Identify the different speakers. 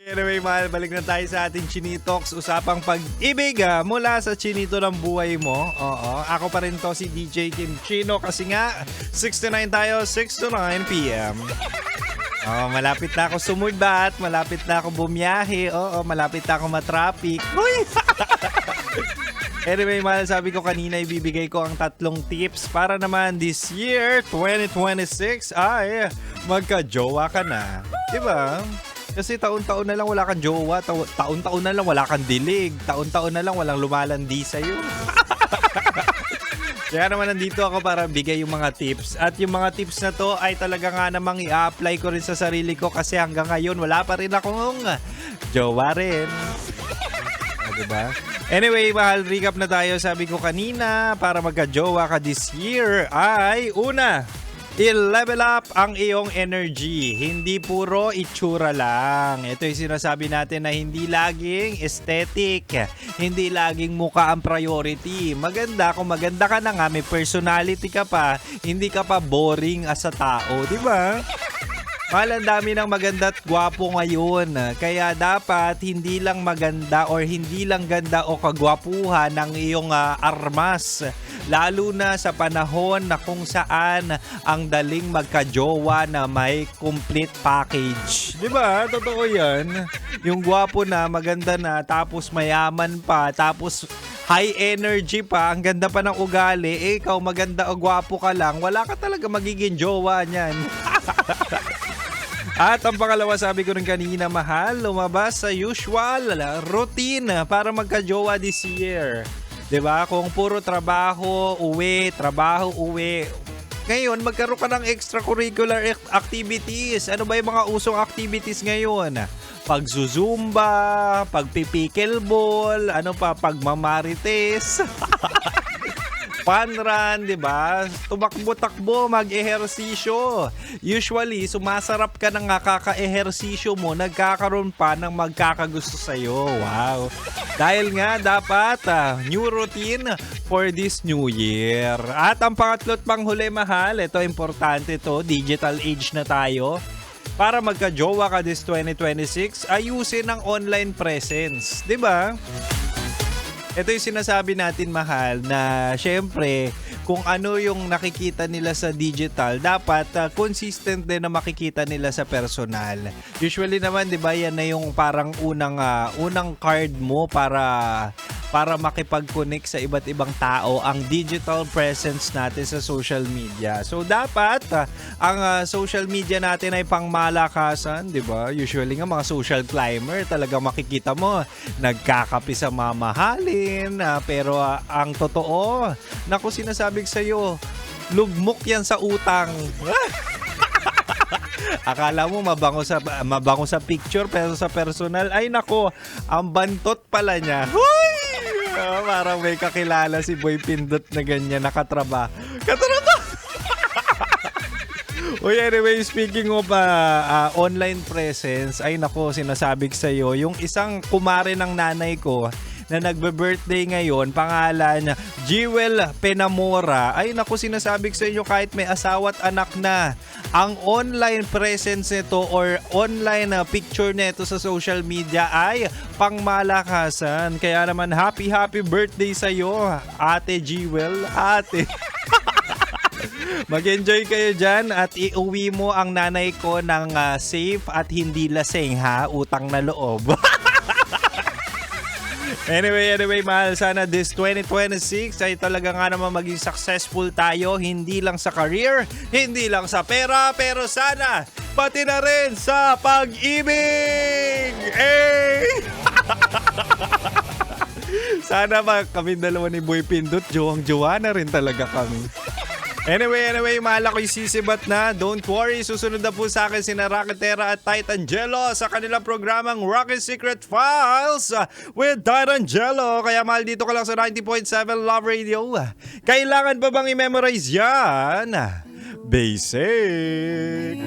Speaker 1: Anyway, mahal, balik na tayo sa ating Chinitox. Usapang pag-ibig mula sa chinito ng buhay mo. Oo, ako pa rin to, si DJ Kim Chino. Kasi nga, 6 to 9 tayo, 6 to 9 p.m. Oh, malapit na ako sumudbat, malapit na ako bumiyahe. Oo, malapit na ako matraffic. Uy! Anyway, mahal, sabi ko kanina, ibibigay ko ang 3 tips para naman this year, 2026, ay magka-jowa ka na. Diba? Kasi taon-taon na lang wala kang jowa, taon-taon na lang wala kang dilig, taon-taon na lang walang lumalandi sa'yo. Kaya naman nandito ako para bigay yung mga tips. At yung mga tips na to ay talaga nga namang i-apply ko rin sa sarili ko kasi hanggang ngayon wala pa rin akong jowa rin. Diba? Anyway, mahal, recap na tayo. Sabi ko kanina, para magka-jowa ka this year ay una, i-level up ang iyong energy. Hindi puro itsura lang. Ito yung sinasabi natin na hindi laging aesthetic. Hindi laging mukha ang priority. Maganda, kung maganda ka na nga, may personality ka pa, hindi ka pa boring as a tao. Diba? Mahal, ang dami ng maganda at gwapo ngayon. Kaya dapat hindi lang maganda or hindi lang ganda o kagwapuhan ng iyong armas. Lalo na sa panahon na kung saan ang daling magka-jowa na may complete package. Diba? Totoo yan. Yung gwapo na, maganda na, tapos mayaman pa, tapos high energy pa, ang ganda pa ng ugali, ikaw maganda o gwapo ka lang, wala ka talaga magiging jowa niyan. At ang pangalawa, sabi ko rin kanina, mahal, lumabas sa usual routine para magka-jowa this year. 'Di ba? Kung puro trabaho, uwi, ngayon, magkaroon ka ng extracurricular activities. Ano ba yung mga usong activities ngayon? Pagzuzumba, pagpipickleball, ano pa, pagmamarites. Fun run, di ba? Tumakbo-takbo, mag-ehersisyo. Usually, sumasarap ka ng kaka-ehersisyo mo, nagkakaroon pa ng magkakagusto sa'yo. Wow! Dahil nga, dapat new routine for this new year. At ang pangatlo at panghuli, mahal, ito importante to, digital age na tayo. Para magka-jowa ka this 2026, ayusin ang online presence. Di ba? Ito yung sinasabi natin, mahal, na syempre kung ano yung nakikita nila sa digital, dapat consistent din na makikita nila sa personal. Usually naman, 'di ba, yan na yung parang unang card mo para makipag-connect sa iba't ibang tao, ang digital presence natin sa social media. So dapat ang social media natin ay pangmalakasan, 'di ba? Usually nga mga social climber, talaga makikita mo nagkakape sa mamahalin, pero ang totoo, naku, sinasabi ko sa'yo, lugmok yan sa utang. Akala mo mabango sa picture, pero sa personal, ay nako, ang bantot pala niya. Huy! Parang may kakilala si Boy Pindot na ganyan, nakatraba. Uy, anyway, speaking of online presence, ay nako, sinasabi ko sa'yo, yung isang kumare ng nanay ko na nagbe-birthday ngayon, pangalan Jewel Penamora. Ay naku, sinasabi ko sa inyo, kahit may asawa at anak na, ang online presence nito or online picture nito sa social media ay pangmalakasan. Kaya naman, happy birthday sa iyo, Ate Jewel. Ate. Mag-enjoy kayo dyan at iuwi mo ang nanay ko ng safe at hindi lasing, ha? Utang na loob. Anyway, mahal, sana this 2026 ay talaga nga naman maging successful tayo, hindi lang sa career, hindi lang sa pera, pero sana pati na rin sa pag-ibig! Eh! Sana kami dalawa ni Boy Pindot, jowang-jowa na rin talaga kami. Anyway, mahal, ako'y sisibat na. Don't worry, susunod na po sa akin sina Rocketera at Titangelo sa kanilang programang Rocket Secret Files with Titangelo. Kaya mahal, dito ka lang sa 90.7 Love Radio. Kailangan pa bang i-memorize yan? Basic.